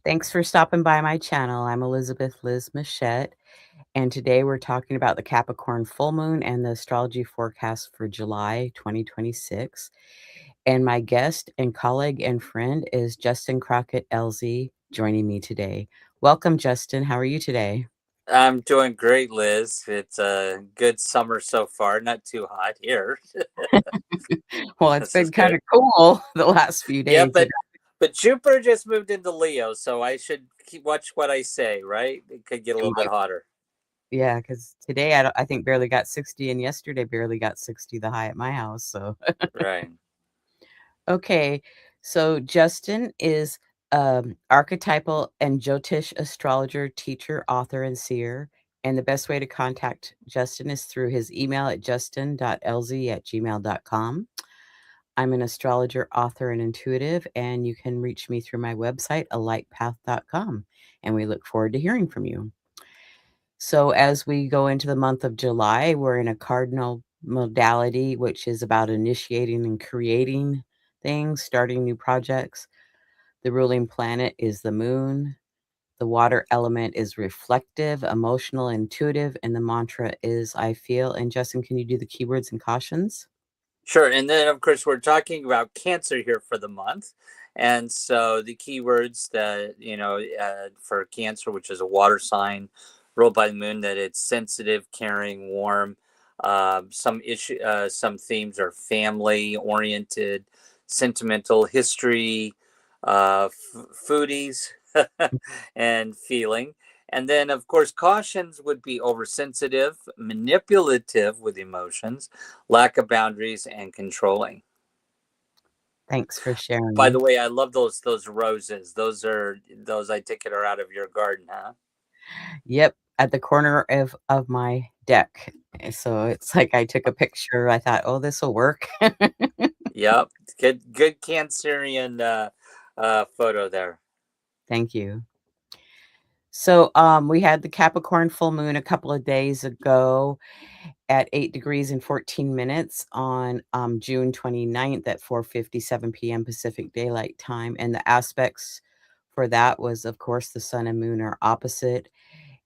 Thanks for stopping by my channel. I'm Elizabeth Liz Machette, and today we're talking about the Capricorn full moon and the astrology forecast for July 2026. And my guest and colleague and friend is Justin Crockett LZ joining me today. Welcome, Justin. How are you today? I'm doing great, Liz. It's a good summer so far. Not too hot here. Well, it's This is been kind good. of cool the last few Yeah, days. but Jupiter just moved into Leo, so I should watch what I say. Right? It could get a little bit hotter. Yeah, because today I think barely got 60, and yesterday barely got 60, the high at my house. So Right. okay, so Justin is archetypal and Jyotish astrologer, teacher, author, and seer. And the best way to contact Justin is through his email at justin.lz@gmail.com. I'm an astrologer, author, and intuitive, and you can reach me through my website, alightpath.com. And we look forward to hearing from you. So, as we go into the month of July, we're in a cardinal modality, which is about initiating and creating things, starting new projects. The ruling planet is the moon. The water element is reflective, emotional, intuitive, and the mantra is I feel. And Justin, can you do the keywords and cautions? Sure. And then, of course, we're talking about Cancer here for the month. And so the keywords that, for Cancer, which is a water sign ruled by the moon, that it's sensitive, caring, warm. Some themes are family oriented, sentimental, history, foodies, and feeling. And then, of course, cautions would be oversensitive, manipulative with emotions, lack of boundaries, and controlling. Thanks for By the sharing. way, I love those roses. Those I take it are out of your garden, huh? Yep, at the corner of my deck. So it's like I took a picture. I thought, oh, this will work. Yep, good Cancerian photo there. Thank you. So, we had the Capricorn full moon a couple of days ago at 8 degrees and 14 minutes on June 29th at 4:57 p.m. Pacific Daylight Time. And the aspects for that was, of course, the sun and moon are opposite.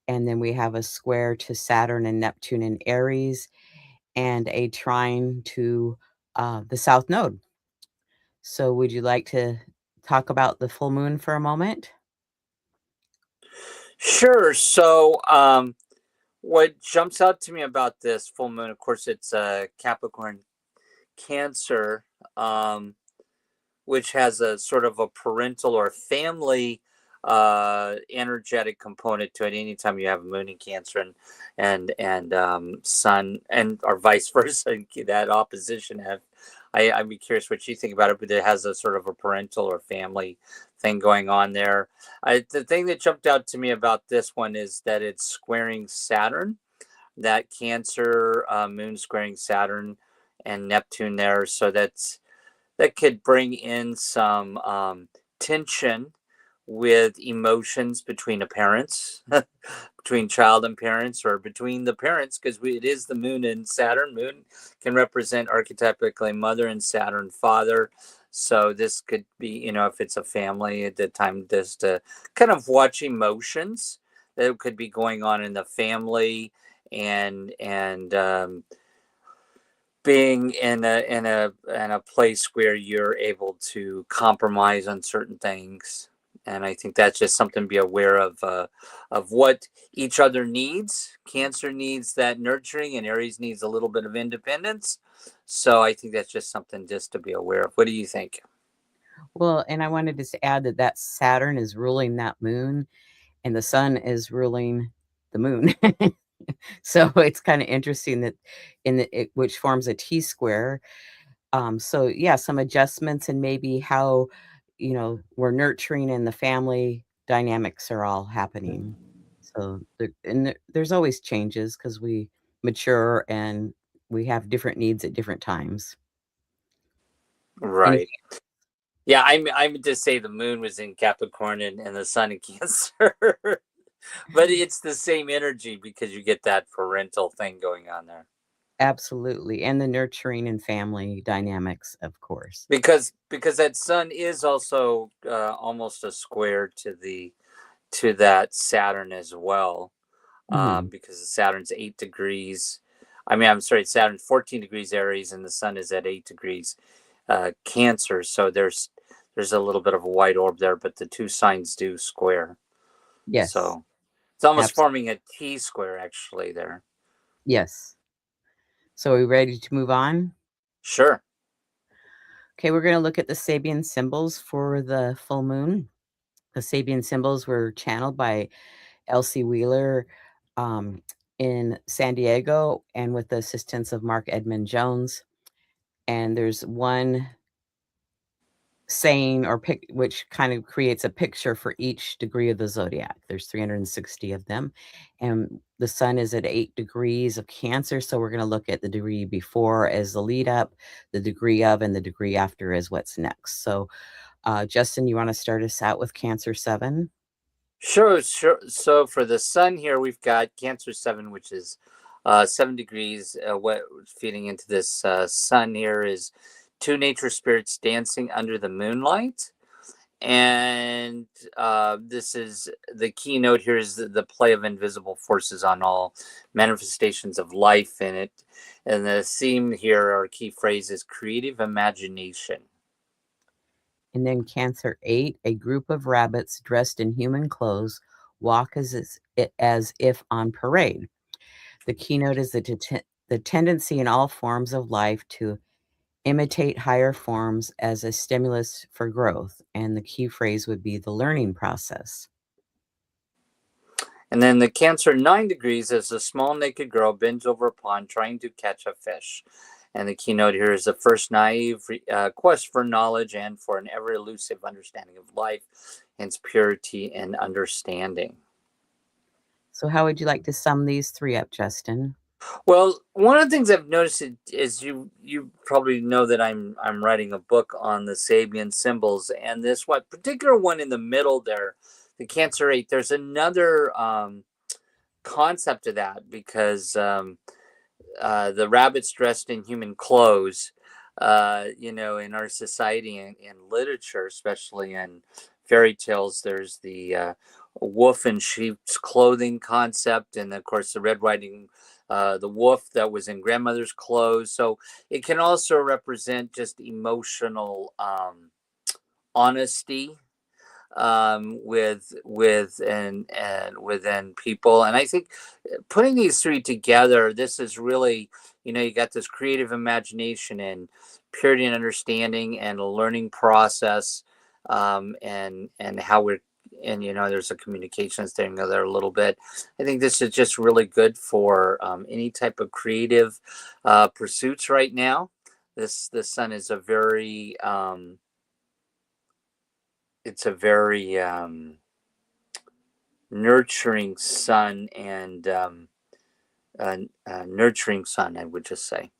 And then we have a square to Saturn and Neptune in Aries and a trine to the South Node. So, would you like to talk about the full moon for a moment? Sure. So, what jumps out to me about this full moon, of course, it's Capricorn Cancer, which has a sort of a parental or family energetic component to it. Anytime you have moon in Cancer and sun, and or vice versa, that opposition have. I'd be curious what you think about it, but it has a sort of a parental or family thing going on there. The thing that jumped out to me about this one is that it's squaring Saturn, that Cancer moon squaring Saturn and Neptune there. So that could bring in some tension with emotions between the parents, between child and parents, or between the parents, because it is the moon and Saturn. Moon can represent archetypically mother, and Saturn father. So this could be, if it's a family at the time, this to kind of watch emotions that could be going on in the family, and being in a place where you're able to compromise on certain things. And I think that's just something to be aware of what each other needs. Cancer needs that nurturing, and Aries needs a little bit of independence. So I think that's just something just to be aware of. What do you think? Well, and I wanted to add that Saturn is ruling that moon and the sun is ruling the moon. So it's kind of interesting that which forms a T square. So yeah, some adjustments and maybe how we're nurturing and the family dynamics are all happening. So there's always changes because we mature and we have different needs at different times. Right. Anything? Yeah, I would just say the moon was in Capricorn and the sun in Cancer. But it's the same energy because you get that parental thing going on there. Absolutely, and the nurturing and family dynamics, of course. Because that sun is also almost a square to that Saturn as well, Mhm. because Saturn's 8 degrees. I mean, I'm sorry, Saturn's 14 degrees Aries, and the Sun is at 8 degrees Cancer. So there's a little bit of a white orb there, but the two signs do square. Yes, So it's almost abs forming a T square actually there. yes. So are we ready to move on? Sure. Okay, we're gonna look at the Sabian symbols for the full moon. The Sabian symbols were channeled by Elsie Wheeler, um, in San Diego and with the assistance of Mark Edmund Jones, and there's one saying or pic which kind of creates a picture for each degree of the zodiac. There's 360 of them, and the sun is at 8 degrees of Cancer, so we're gonna look at the degree before as the lead up, the degree of, and the degree after as what's next. So, Justin, you wanna start us out with Cancer 7? Sure, sure. So for the Sun here, we've got Cancer 7, which is 7 degrees. What feeding into this Sun here is two nature spirits dancing under the moonlight. And this is the keynote here is the play of invisible forces on all manifestations of life in it. And the theme here, our key phrase is creative imagination. And then Cancer 8, a group of rabbits dressed in human clothes walk as if on parade. The keynote is the tendency in all forms of life to imitate higher forms as a stimulus for growth. And the key phrase would be the learning process. And then the Cancer 9 degrees is a small naked girl bends over a pond trying to catch a fish. And the keynote here is the first naive quest for knowledge and for an ever elusive understanding of life, its purity and understanding. So, how would you like to sum these three up, Justin? Well, one of the things I've noticed is you probably know that I'm writing a book on the Sabian symbols, and this one particular one in the middle there, the Cancer 8. There's another concept of that because the rabbits dressed in human clothes, in our society and in literature, especially in fairy tales, there's the wolf in sheep's clothing concept, and of course the Red Riding. The wolf that was in grandmother's clothes. So it can also represent just emotional honesty with and within people. And I think putting these three together, this is really, you got this creative imagination and purity and understanding and a learning process, and how we're and there's a communications thing there a little bit. I think this is just really good for any type of creative pursuits right now. This sun is a very it's a very nurturing sun and nurturing sun, I would just say.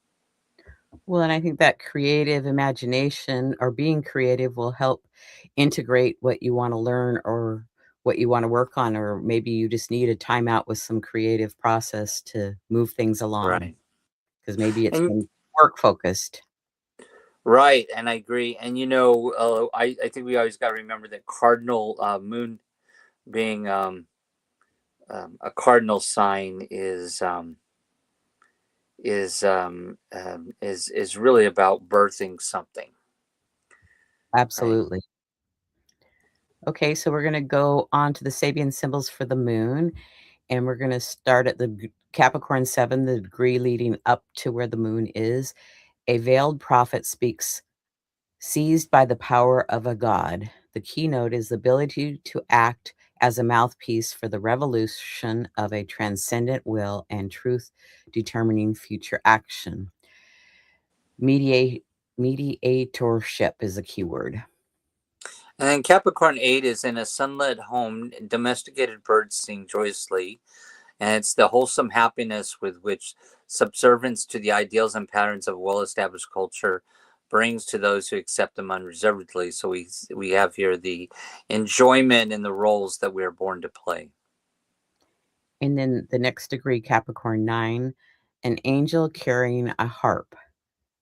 Well, and I think that creative imagination or being creative will help integrate what you want to learn or what you want to work on, or maybe you just need a timeout with some creative process to move things along Right. because maybe it's And been work focused. right, and I agree. And I think we always got to remember that cardinal moon being a cardinal sign is really about birthing something, right? Absolutely. Okay, so we're going to go on to the Sabian symbols for the moon, and we're going to start at the Capricorn 7, the degree leading up to where the moon is. A veiled prophet speaks, seized by the power of a god. The keynote is the ability to act as a mouthpiece for the revolution of a transcendent will and truth determining future action. Mediate, mediatorship is a keyword. And then Capricorn 8 is in a sunlit home, domesticated birds sing joyously, and it's the wholesome happiness with which subservience to the ideals and patterns of well established culture brings to those who accept them unreservedly. So we have here the enjoyment in the roles that we are born to play. And then the next degree, Capricorn 9, An angel carrying a harp.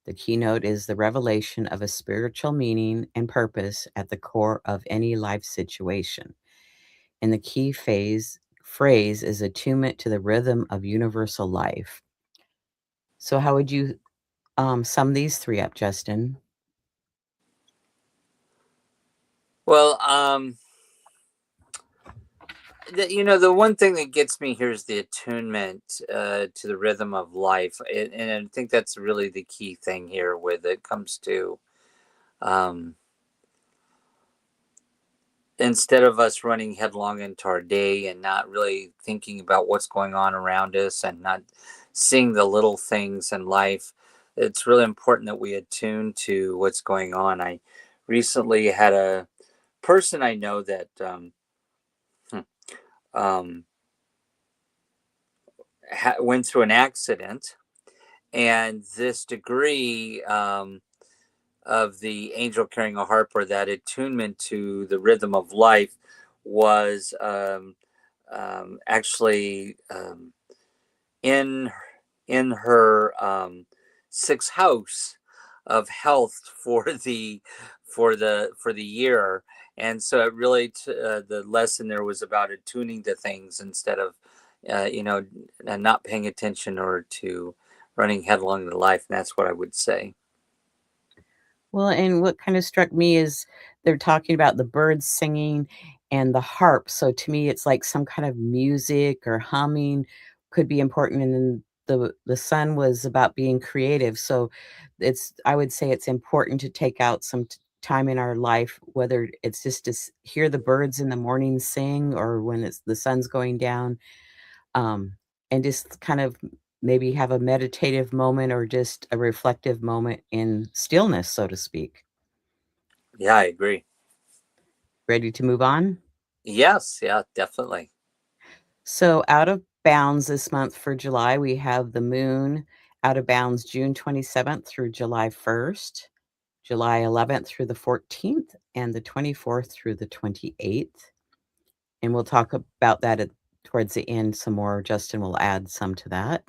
The keynote is the revelation of a spiritual meaning and purpose at the core of any life situation. And the key phrase is attunement to the rhythm of universal life. So, how would you sum these three up, Justin? Well, the one thing that gets me here is the attunement to the rhythm of life, and I think that's really the key thing here when it comes to um, instead of us running headlong into our day and not really thinking about what's going on around us and not seeing the little things in life. It's really important that we attune to what's going on. I recently had a person I know that hmm, um, went through an accident, and this degree of the angel carrying a harp, or that attunement to the rhythm of life, was actually in her sixth house of health for the year. And so it really the lesson there was about attuning to things instead of not paying attention or to running headlong into life. And that's what I would say. Well, and what kind of struck me is they're talking about the birds singing and the harp. So to me, it's like some kind of music or humming could be important. And then the sun was about being creative. So I would say it's important to take out some time in our life, whether it's just to hear the birds in the morning sing or when the sun's going down, um, and just kind of maybe have a meditative moment or just a reflective moment in stillness, so to speak. Yeah, I agree. Ready to move on? Yes, yeah, definitely. So, out of bounds this month for July, we have the moon out of bounds June 27th through July 1st, July 11th through the 14th, and the 24th through the 28th. And we'll talk about that towards the end some more. Justin will add some to that.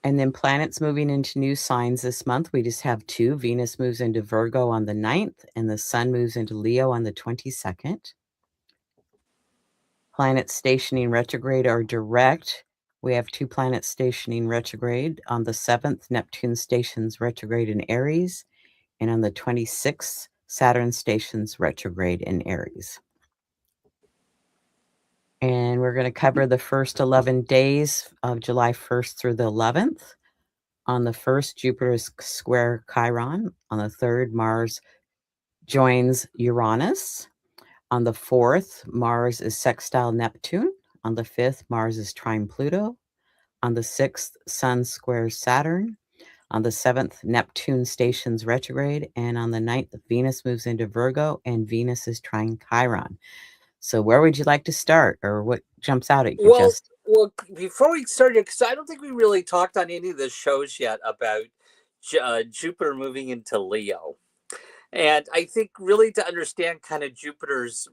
And then planets moving into new signs this month. We just have two. Venus moves into Virgo on the 9th, and the sun moves into Leo on the 22nd. Planets stationing retrograde or direct. We have two planets stationing retrograde. On the 7th, Neptune stations retrograde in Aries, and on the 26th, Saturn stations retrograde in Aries. And we're going to cover the first 11 days of July 1st through the 11th. On the 1st, Jupiter is square Chiron. On the 3rd, Mars joins Uranus. On the 4th, Mars is sextile Neptune. On the 5th, Mars is trine Pluto. On the 6th, Sun squares Saturn. On the 7th, Neptune stations retrograde. And on the 9th, Venus moves into Virgo and Venus is trine Chiron. So, where would you like to start, or what jumps out at you, Well, Justin? well, before we started, because I don't think we really talked on any of the shows yet about Jupiter moving into Leo. And I think really to understand kind of Jupiter's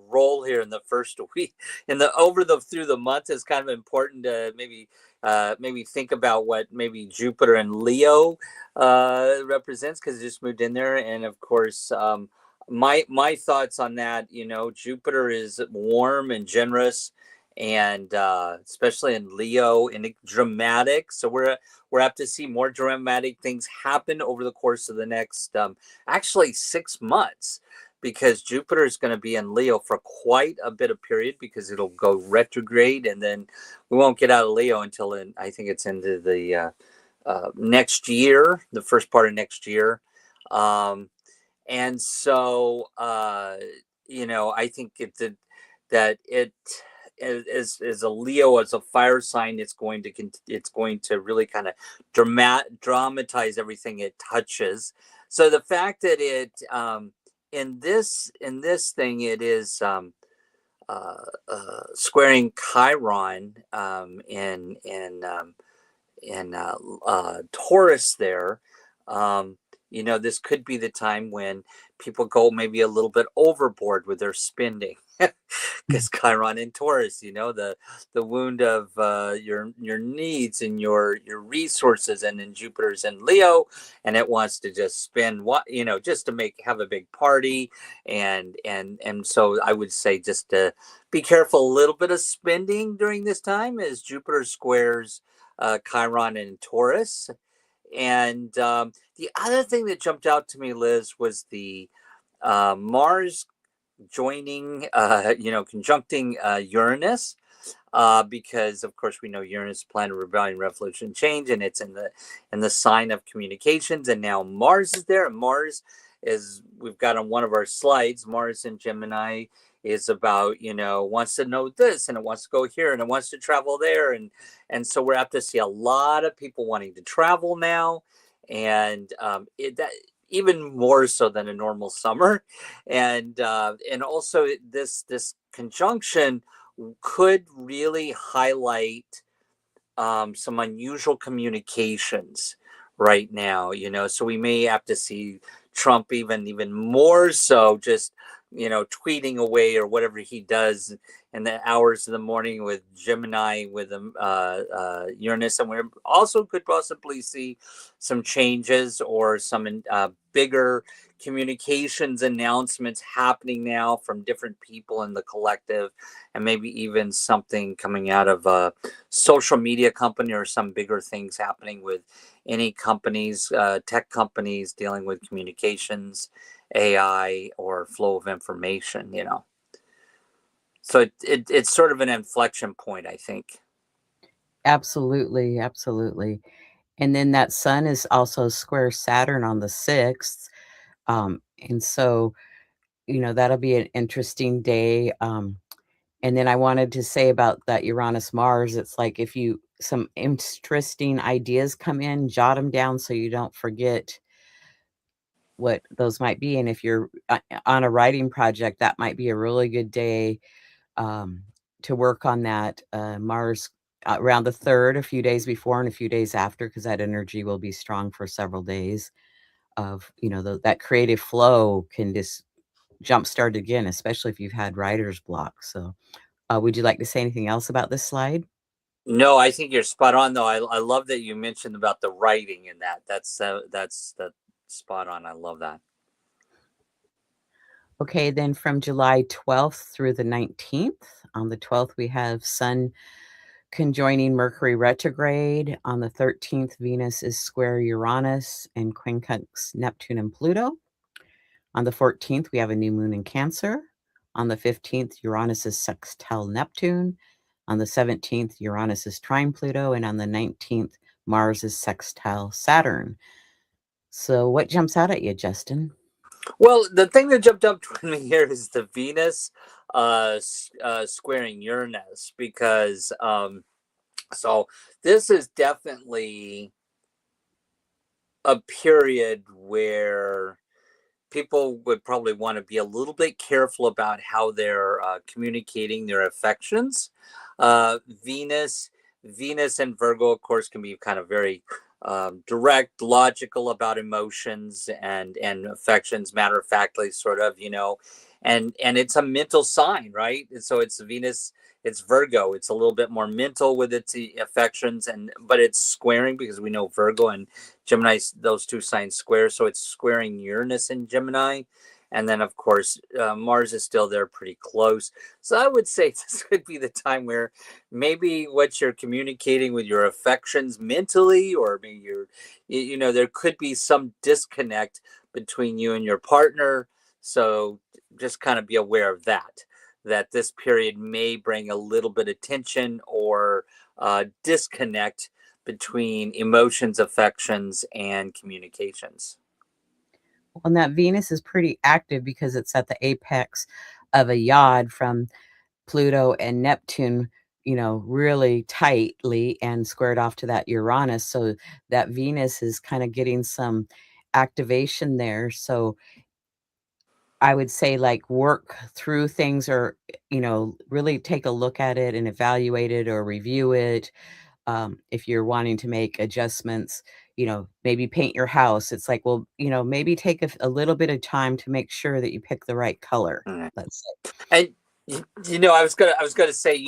role here in the first week, in the over the through the month, is kind of important to maybe think about what maybe Jupiter and Leo represents, because it just moved in there. And of course, my thoughts on that, Jupiter is warm and generous, and especially in Leo, and dramatic. So we're apt to see more dramatic things happen over the course of the next actually 6 months, because Jupiter is going to be in Leo for quite a bit of period, because it'll go retrograde, and then we won't get out of Leo until I think it's into the next year, the first part of next year. And so I think that it as a Leo, as a fire sign, it's going to really kind of dramatize everything it touches. So the fact that it in this thing, it is squaring Chiron in Taurus there. This could be the time when people go maybe a little bit overboard with their spending, because Chiron in Taurus, the wound of your needs and your resources, and then Jupiter's in Leo, and it wants to just spend just to have a big party, and so I would say just to be careful a little bit of spending during this time as Jupiter squares Chiron in Taurus. And the other thing that jumped out to me, Liz, was the Mars joining, conjuncting Uranus, because of course we know Uranus, planet of rebellion, revolution, change, and it's in the sign of communications. And now Mars is there. And Mars is, we've got on one of our slides, Mars in Gemini is about, wants to know this, and it wants to go here, and it wants to travel there, and so we're apt to see a lot of people wanting to travel now, and that even more so than a normal summer, and also this conjunction could really highlight some unusual communications right now, so we may have to see Trump even more so, just tweeting away or whatever he does in the hours of the morning with Gemini, with Uranus. And we also could possibly see some changes or some bigger communications announcements happening now from different people in the collective, and maybe even something coming out of a social media company, or some bigger things happening with any companies, tech companies dealing with communications, AI, or flow of information, So it's sort of an inflection point, I think. Absolutely, absolutely. And then that sun is also square Saturn on the 6th. And so, that'll be an interesting day. And then I wanted to say about that Uranus Mars, it's like if some interesting ideas come in, jot them down so you don't forget what those might be. And if you're on a writing project, that might be a really good day to work on that. Mars around the 3rd, a few days before and a few days after, because that energy will be strong for several days of, that creative flow can just jumpstart again, especially if you've had writer's block. So would you like to say anything else about this slide? No, I think you're spot on, though. I love that you mentioned about the writing in that. That's spot on. I love that. Okay, then from July 12th through the 19th. On the 12th, we have Sun conjoining Mercury retrograde. On the 13th, Venus is square Uranus and quincunx Neptune and Pluto. On the 14th, we have a new moon in Cancer. On the 15th, Uranus is sextile Neptune. On the 17th, Uranus is trine Pluto. And on the 19th, Mars is sextile Saturn. So what jumps out at you, Justin? Well, the thing that jumped up to me here is the Venus squaring Uranus, because so this is definitely a period where people would probably want to be a little bit careful about how they're communicating their affections. Venus, Venus and Virgo, of course, can be kind of very direct, logical about emotions and affections, matter of factly, sort of, and it's a mental sign, right? And so it's Venus, it's Virgo. It's a little bit more mental with its affections, but it's squaring, because we know Virgo and Gemini, those two signs square, so it's squaring Uranus in Gemini. And then, of course, Mars is still there pretty close. So I would say this could be the time where maybe what you're communicating with your affections mentally, or maybe there could be some disconnect between you and your partner. So just kind of be aware of that this period may bring a little bit of tension or disconnect between emotions, affections, and communications. And that Venus is pretty active because it's at the apex of a yod from Pluto and Neptune, really tightly and squared off to that Uranus. So that Venus is kind of getting some activation there. So I would say, like, work through things, or, really take a look at it and evaluate it or review it. If you're wanting to make adjustments, maybe paint your house. It's like, well, maybe take a little bit of time to make sure that you pick the right color. Mm. Let's say. And I was gonna say,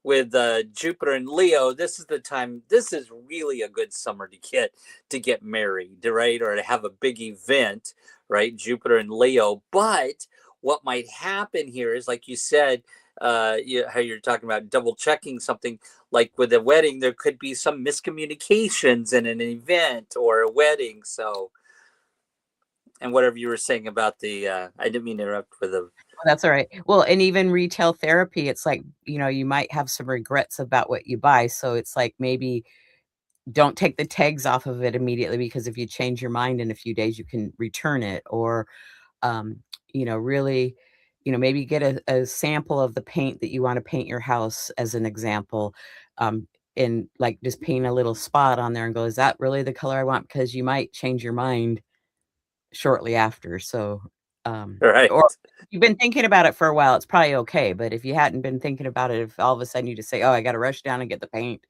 with Jupiter and Leo, this is the time. This is really a good summer to get married, right, or to have a big event, right? Jupiter and Leo. But what might happen here is, like you said, how you're talking about double checking something. Like with a wedding, there could be some miscommunications in an event or a wedding. So, and whatever you were saying about I didn't mean to interrupt with a. That's all right. Well, and even retail therapy, it's like, you might have some regrets about what you buy. So it's like maybe don't take the tags off of it immediately because if you change your mind in a few days, you can return it. Or, um, really, maybe get a sample of the paint that you want to paint your house as an example. Um, and like just paint a little spot on there and go, is that really the color I want? Because you might change your mind shortly after. So, Right. or if you've been thinking about it for a while, it's probably okay. But if you hadn't been thinking about it, if all of a sudden you just say, "Oh, I got to rush down and get the paint,"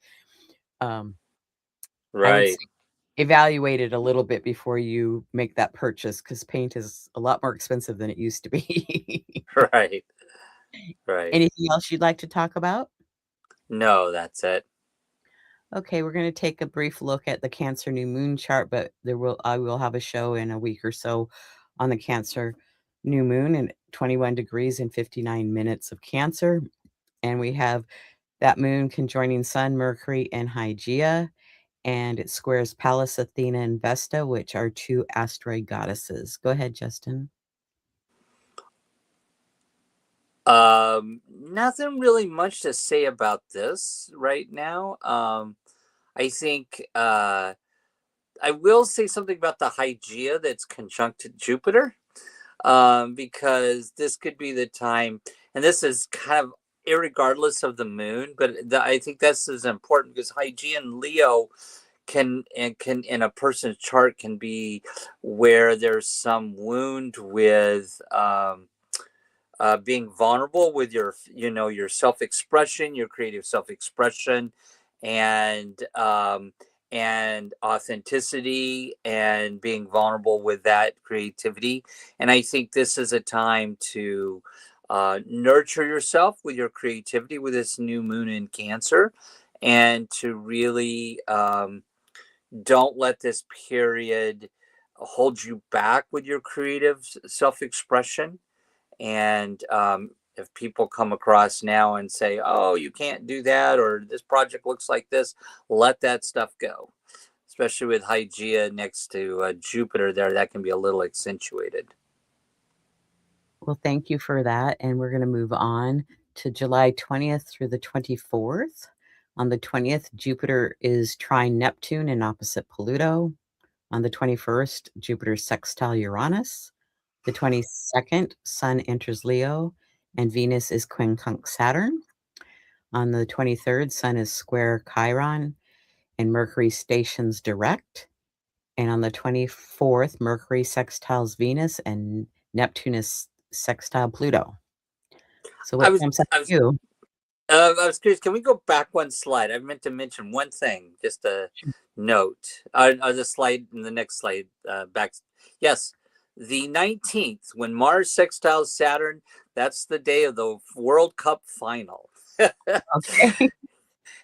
um, I would say Right. evaluate it a little bit before you make that purchase because paint is a lot more expensive than it used to be. Right. Right. Anything else you'd like to talk about? No, that's it. Okay, we're going to take a brief look at the Cancer new moon chart, but I will have a show in a week or so on the Cancer new moon and 21 degrees and 59 minutes of Cancer. And we have that moon conjoining Sun, Mercury, and Hygeia, and it squares Pallas, Athena, and Vesta, which are two asteroid goddesses. Go ahead, Justin. Nothing really much to say about this right now. I think I will say something about the Hygeia that's conjunct Jupiter, because this could be the time, and this is kind of irregardless of the moon, but I think this is important because Hygeia and Leo can in a person's chart can be where there's some wound with being vulnerable with your self-expression, your creative self-expression, and and authenticity, and being vulnerable with that creativity. And I think this is a time to nurture yourself with your creativity with this new moon in Cancer, and to really don't let this period hold you back with your creative self-expression. And if people come across now and say, "Oh, you can't do that," or "This project looks like this," let that stuff go. Especially with Hygeia next to Jupiter, that can be a little accentuated. Well, thank you for that. And we're going to move on to July 20th through the 24th. On the 20th, Jupiter is trine Neptune and opposite Pluto. On the 21st, Jupiter sextile Uranus. The 22nd, Sun enters Leo and Venus is quincunx Saturn. On the 23rd, Sun is square Chiron and Mercury stations direct. And on the 24th, Mercury sextiles Venus and Neptune is sextile Pluto. So I what was, jumps out I at was, you? I was curious. Can we go back one slide? I meant to mention one thing, just a note. The slide in the next slide, back. Yes, the 19th, when Mars sextiles Saturn, that's the day of the World Cup final. Okay.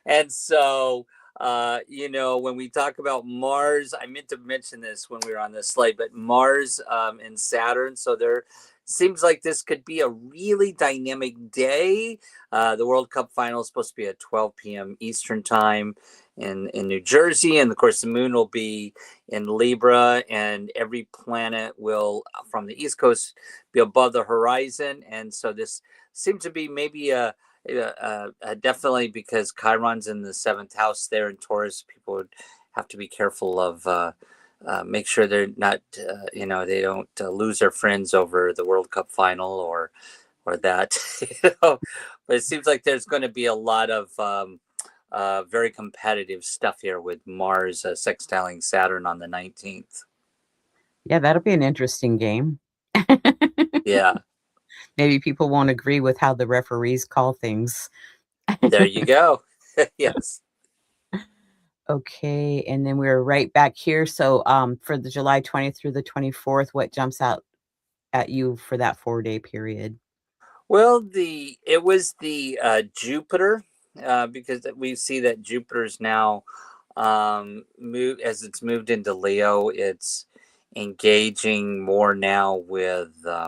And so, when we talk about Mars, I meant to mention this when we were on this slide, but Mars and Saturn. So there seems like this could be a really dynamic day. The World Cup final is supposed to be at 12 p.m. Eastern time in New Jersey. And of course, the moon will be in Libra, and every planet will, from the East Coast, be above the horizon. And so this seems to be maybe definitely because Chiron's in the seventh house there in Taurus. People would have to be careful of make sure they're not, they don't lose their friends over the World Cup final or that. But it seems like there's going to be a lot of very competitive stuff here with Mars sextiling Saturn on the 19th. Yeah, that'll be an interesting game. Yeah, Maybe people won't agree with how the referees call things. there you go. Yes. Okay, and then we're right back here. So, for the July 20th through the 24th, what jumps out at you for that 4-day period? Well, it was the Jupiter, because we see that Jupiter's now move as it's moved into Leo. It's engaging more now with the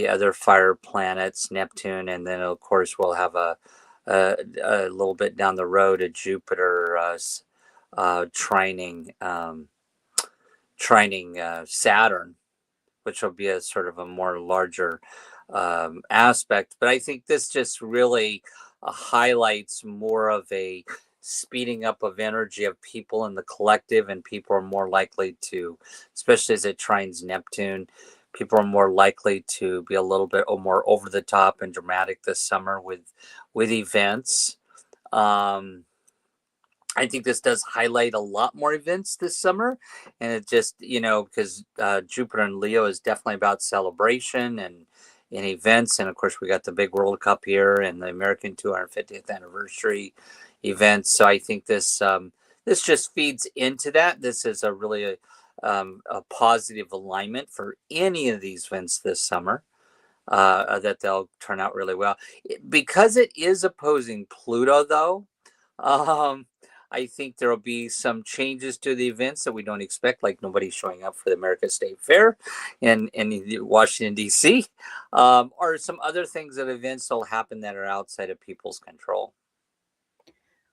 other fire planets, Neptune, and then of course we'll have a little bit down the road a Jupiter trining Saturn, which will be a sort of a more larger aspect. But I think this just really highlights more of a speeding up of energy of people in the collective, and people are more likely to, especially as it trines Neptune, people are more likely to be a little bit more over the top and dramatic this summer with events. Um, I think this does highlight a lot more events this summer, and it just because Jupiter and Leo is definitely about celebration and events, and of course we got the big World Cup here and the American 250th anniversary events. So I think this just feeds into that. This is a positive alignment for any of these events this summer. That they'll turn out really well because it is opposing Pluto, though. Um, I think there will be some changes to the events that we don't expect, like nobody showing up for the America State Fair in Washington, D.C., or some other things that events will happen that are outside of people's control.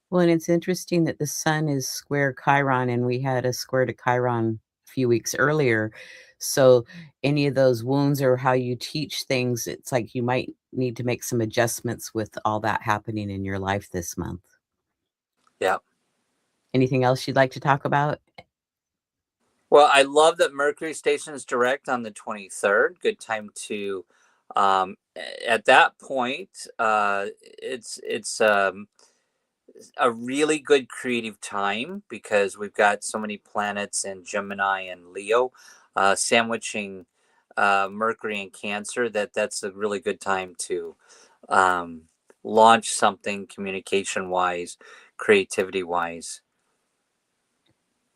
Well, and it's interesting that the sun is square Chiron, and we had a square to Chiron a few weeks earlier. So, any of those wounds or how you teach things, it's like you might need to make some adjustments with all that happening in your life this month. Yeah. Anything else you'd like to talk about? Well, I love that Mercury stations direct on the 23rd. Good time to, at that point, it's a really good creative time because we've got so many planets in Gemini and Leo, sandwiching Mercury and Cancer. That's a really good time to um, launch something communication wise, creativity wise.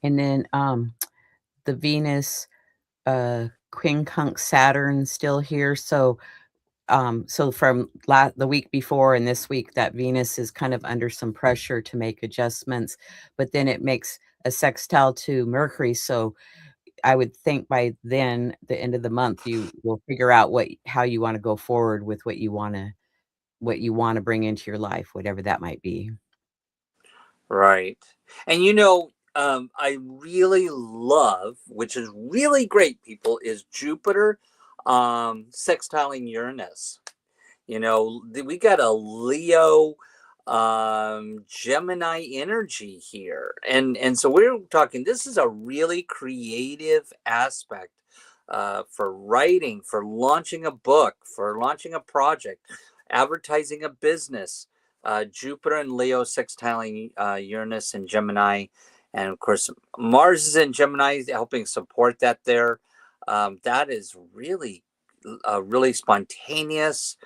And then the Venus quincunx Saturn still here. So from the week before and this week, that Venus is kind of under some pressure to make adjustments, but then it makes a sextile to Mercury. So I would think by then, the end of the month, you will figure out how you want to go forward with what you want to bring into your life, whatever that might be. Right. And I really love, which is really great, people, is Jupiter sextiling Uranus. We got a Leo Gemini energy here. And so we're talking, this is a really creative aspect for writing, for launching a book, for launching a project, advertising a business. Jupiter and Leo sextiling Uranus and Gemini. And of course, Mars is in Gemini, helping support that there. That is really, really spontaneous,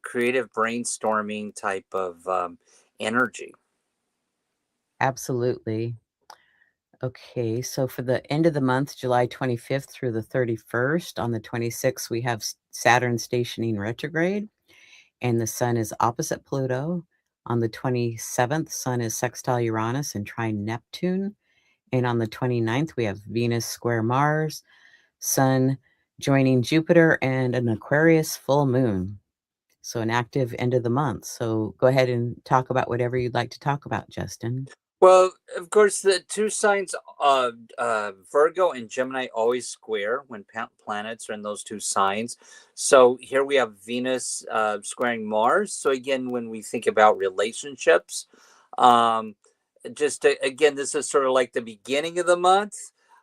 creative brainstorming type of energy. Absolutely. Okay, so for the end of the month, July 25th through the 31st, on the 26th, we have Saturn stationing retrograde, and the sun is opposite Pluto. On the 27th, sun is sextile Uranus and trine Neptune. And on the 29th, we have Venus square Mars, sun joining Jupiter, and an Aquarius full moon. So an active end of the month. So go ahead and talk about whatever you'd like to talk about, Justin. Well, of course, the two signs, Virgo and Gemini, always square when planets are in those two signs. So here we have Venus squaring Mars. So again, when we think about relationships, um, again, this is sort of like the beginning of the month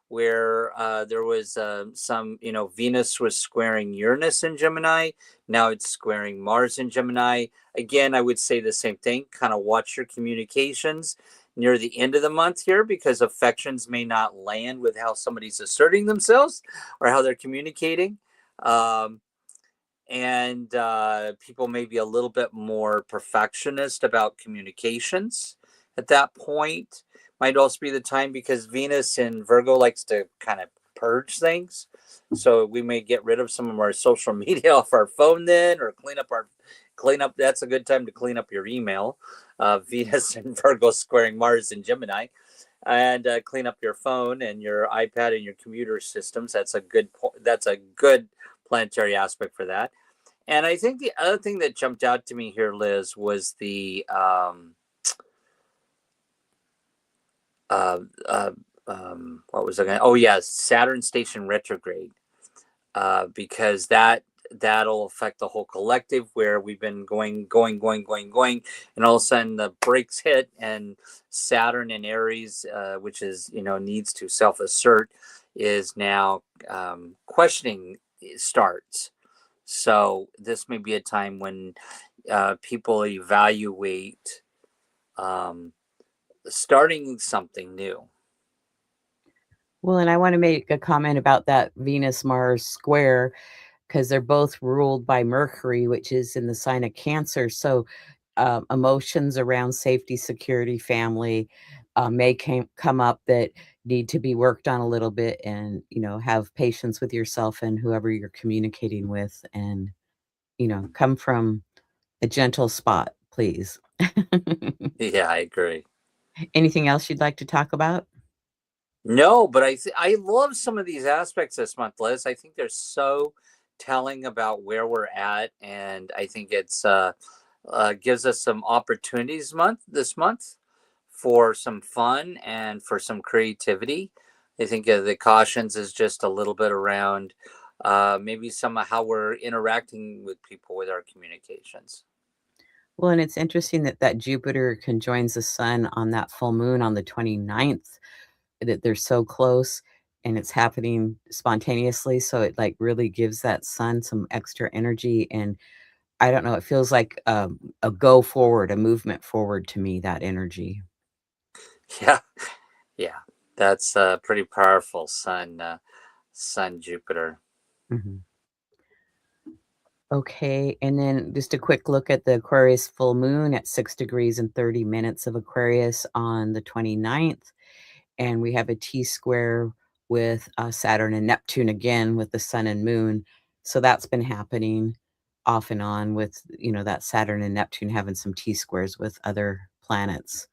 where there was some, Venus was squaring Uranus in Gemini. Now it's squaring Mars in Gemini. Again, I would say the same thing. Kind of watch your communications near the end of the month here because affections may not land with how somebody's asserting themselves or how they're communicating. Um, and people may be a little bit more perfectionist about communications at that point. Might also be the time because Venus in Virgo likes to kind of purge things. So we may get rid of some of our social media off our phone then, or clean up. That's a good time to clean up your email. Venus and Virgo squaring Mars and Gemini, and clean up your phone and your iPad and your computer systems. That's a good planetary aspect for that. And I think the other thing that jumped out to me here, Liz, was the uh, uh, what was I going? Oh yeah, Saturn station retrograde, because that'll affect the whole collective, where we've been going, and all of a sudden the brakes hit, and Saturn in Aries, which is, needs to self assert, is now questioning starts. So this may be a time when people evaluate um, starting something new. Well, and I want to make a comment about that Venus Mars square because they're both ruled by Mercury, which is in the sign of Cancer. So emotions around safety, security, family may come up that need to be worked on a little bit, and have patience with yourself and whoever you're communicating with, and come from a gentle spot, please. Yeah, I agree. Anything else you'd like to talk about? No, but I love some of these aspects this month, Liz. I think they're so telling about where we're at, and I think it's gives us some opportunities this month for some fun and for some creativity. I think the cautions is just a little bit around maybe some of how we're interacting with people with our communications. Well, and it's interesting that Jupiter conjoins the sun on that full moon on the 29th, that they're so close, and it's happening spontaneously, so it, like, really gives that sun some extra energy, and I don't know, it feels like, a go forward, a movement forward to me, that energy. Yeah, yeah, that's pretty powerful. Sun Jupiter. Mhm. Okay, and then just a quick look at the Aquarius full moon at 6 degrees and 30 minutes of Aquarius on the 29th, and we have a T-square with, Saturn and Neptune again with the sun and moon, so that's been happening off and on with, that Saturn and Neptune having some T-squares with other planets.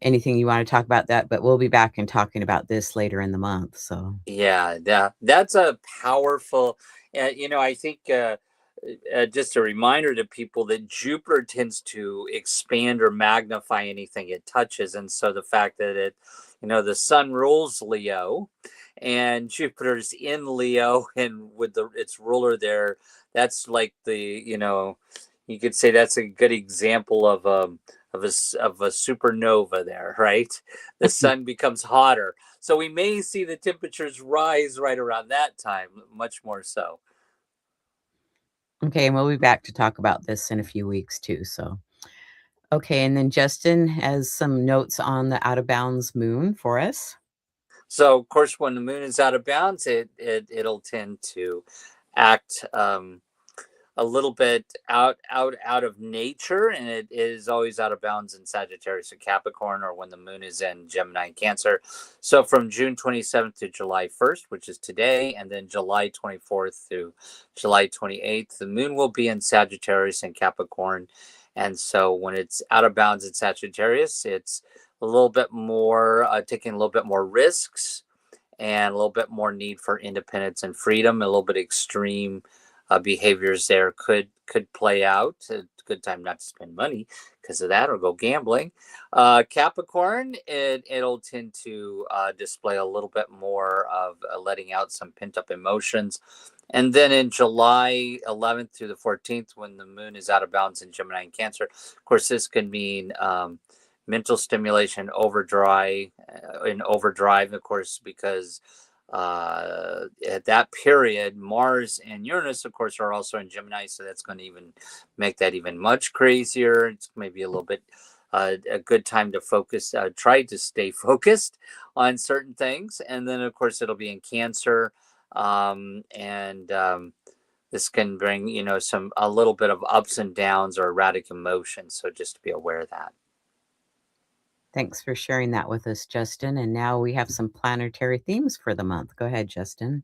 Anything you wanna talk about that? But we'll be back and talking about this later in the month, so Yeah, that's a powerful. I think just a reminder to people that Jupiter tends to expand or magnify anything it touches, and so the fact that the Sun rules Leo, and Jupiter's in Leo, and with its ruler there, that's like you could say that's a good example of a supernova there, right? The sun becomes hotter, so we may see the temperatures rise right around that time, much more so. Okay, and we'll be back to talk about this in a few weeks too, so okay, and then Justin has some notes on the out of bounds moon for us. So, of course, when the moon is out of bounds, it'll tend to act a little bit out of nature, and it is always out of bounds in Sagittarius and Capricorn, or when the moon is in Gemini and Cancer. So from June 27th to July 1st, which is today, and then July 24th to July 28th, the moon will be in Sagittarius and Capricorn. And so when it's out of bounds in Sagittarius, it's a little bit more taking a little bit more risks, and a little bit more need for independence and freedom. A little bit extreme behaviors there could play out. A good time not to spend money because of that, or go gambling. Capricorn, it'll tend to display a little bit more of letting out some pent up emotions. And then in July 11th through the 14th, when the moon is out of bounds in Gemini and Cancer, of course, this can mean mental stimulation, overdrive, of course, because at that period, Mars and Uranus, of course, are also in Gemini, so that's going to even make that even much crazier. It's maybe a little bit a good time to focus, try to stay focused on certain things, and then of course it'll be in Cancer, and this can bring some a little bit of ups and downs or erratic emotions. So just to be aware of that. Thanks for sharing that with us, Justin, and now we have some planetary themes for the month. Go ahead, Justin.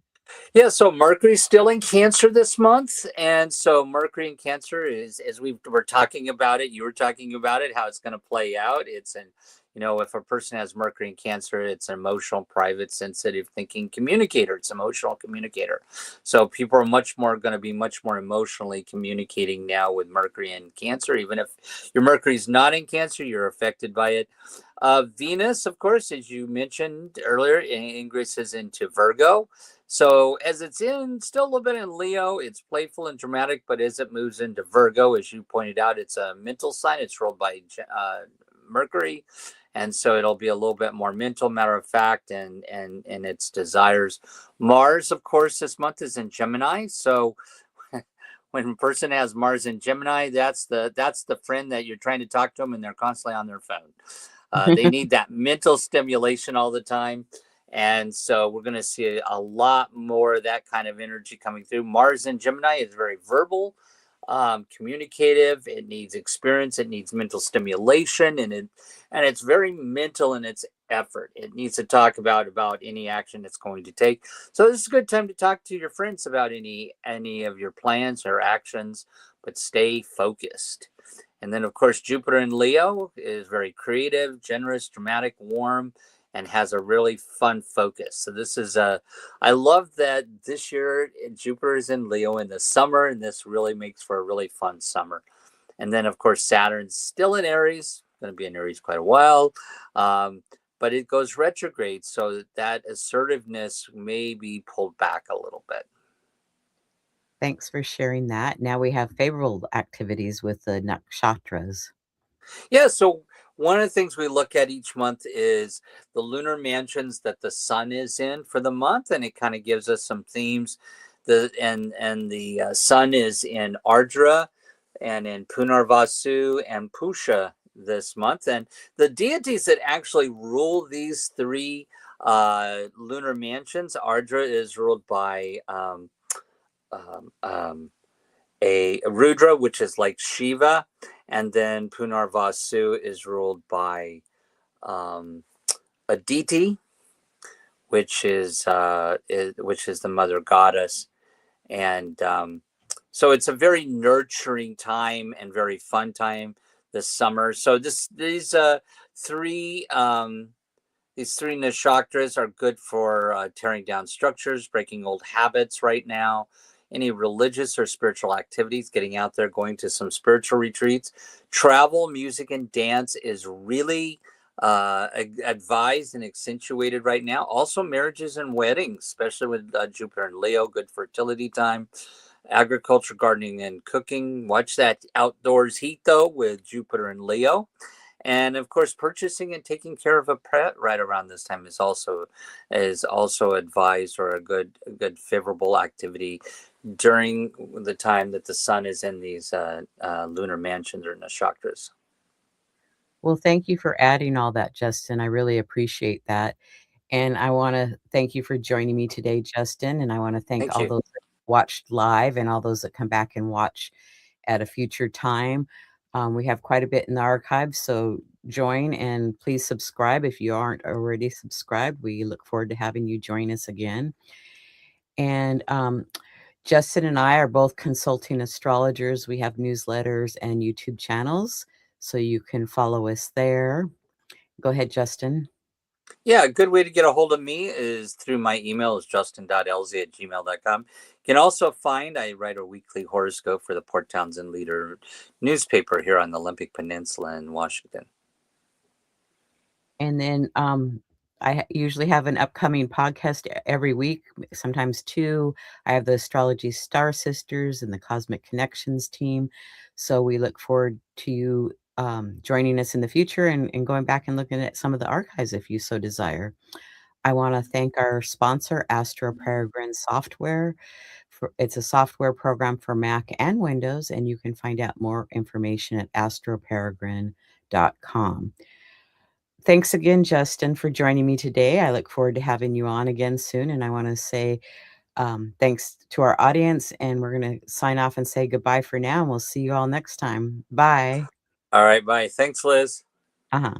Yeah, so Mercury's still in Cancer this month, and so Mercury in Cancer is, as we were talking about it, you were talking about it, how it's going to play out. It's an, if a person has Mercury in Cancer, it's an emotional, private, sensitive, thinking communicator. It's emotional communicator. So people are much more going to be much more emotionally communicating now with Mercury in Cancer. Even if your Mercury's not in Cancer, you're affected by it. Venus, of course, as you mentioned earlier, Ingrid is into Virgo. So as it's in still a little bit in Leo, it's playful and dramatic, but as it moves into Virgo, as you pointed out, it's a mental sign. It's ruled by Mercury, and so it'll be a little bit more mental, matter of fact, and its desires. Mars, of course, this month is in Gemini, so when a person has Mars in Gemini, that's the friend that you're trying to talk to them, and they're constantly on their phone. They need that mental stimulation all the time. And so we're going to see a lot more of that kind of energy coming through. Mars in Gemini is very verbal, communicative. It needs experience. It needs mental stimulation, and it's very mental in its effort. It needs to talk about any action it's going to take. So this is a good time to talk to your friends about any of your plans or actions, but stay focused. And then, of course, Jupiter in Leo is very creative, generous, dramatic, warm, and has a really fun focus. So I love that this year Jupiter is in Leo in the summer, and this really makes for a really fun summer. And then, of course, Saturn's still in Aries, going to be in Aries quite a while. But it goes retrograde, so that assertiveness may be pulled back a little bit. Thanks for sharing that. Now we have favorable activities with the nakshatras. Yeah, so one of the things we look at each month is the lunar mansions that the sun is in for the month, and it kind of gives us some themes. The sun is in Ardra and in Punarvasu and Pusha this month, and the deities that actually rule these three lunar mansions. Ardra is ruled by um, um, a Rudra, which is like Shiva, and then Punarvasu is ruled by um, Aditi, which is the mother goddess, and so it's a very nurturing time and very fun time this summer. So three these three nashaktras are good for tearing down structures, breaking old habits right now. Any religious or spiritual activities, getting out there, going to some spiritual retreats. Travel, music, and dance is really advised and accentuated right now. Also, marriages and weddings, especially with Jupiter and Leo, good fertility time. Agriculture, gardening, and cooking. Watch that outdoors heat, though, with Jupiter and Leo. And of course, purchasing and taking care of a pet right around this time is also advised, or a good favorable activity during the time that the sun is in these lunar mansions or nakshatras. Well, thank you for adding all that, Justin. I really appreciate that. And I want to thank you for joining me today, Justin. And I want to thank Thank all you. those that watched live and all those that come back and watch at a future time. We have quite a bit in the archives, so join and please subscribe if you aren't already subscribed. We look forward to having you join us again. And Justin and I are both consulting astrologers. We have newsletters and YouTube channels, so you can follow us there. Go ahead, Justin. Yeah, a good way to get a hold of me is through my email is justin.lz@gmail.com. You can also I write a weekly horoscope for the Port Townsend Leader newspaper here on the Olympic Peninsula in Washington. And then usually have an upcoming podcast every week, sometimes two. I have the Astrology Star Sisters and the Cosmic Connections team. So we look forward to you joining us in the future and going back and looking at some of the archives if you so desire. I want to thank our sponsor, Astro Peregrine Software. It's a software program for Mac and Windows, and you can find out more information at astroperegrine.com. Thanks again, Justin, for joining me today. I look forward to having you on again soon. And I want to say thanks to our audience. And we're going to sign off and say goodbye for now. And we'll see you all next time. Bye. All right, bye. Thanks, Liz. Uh huh.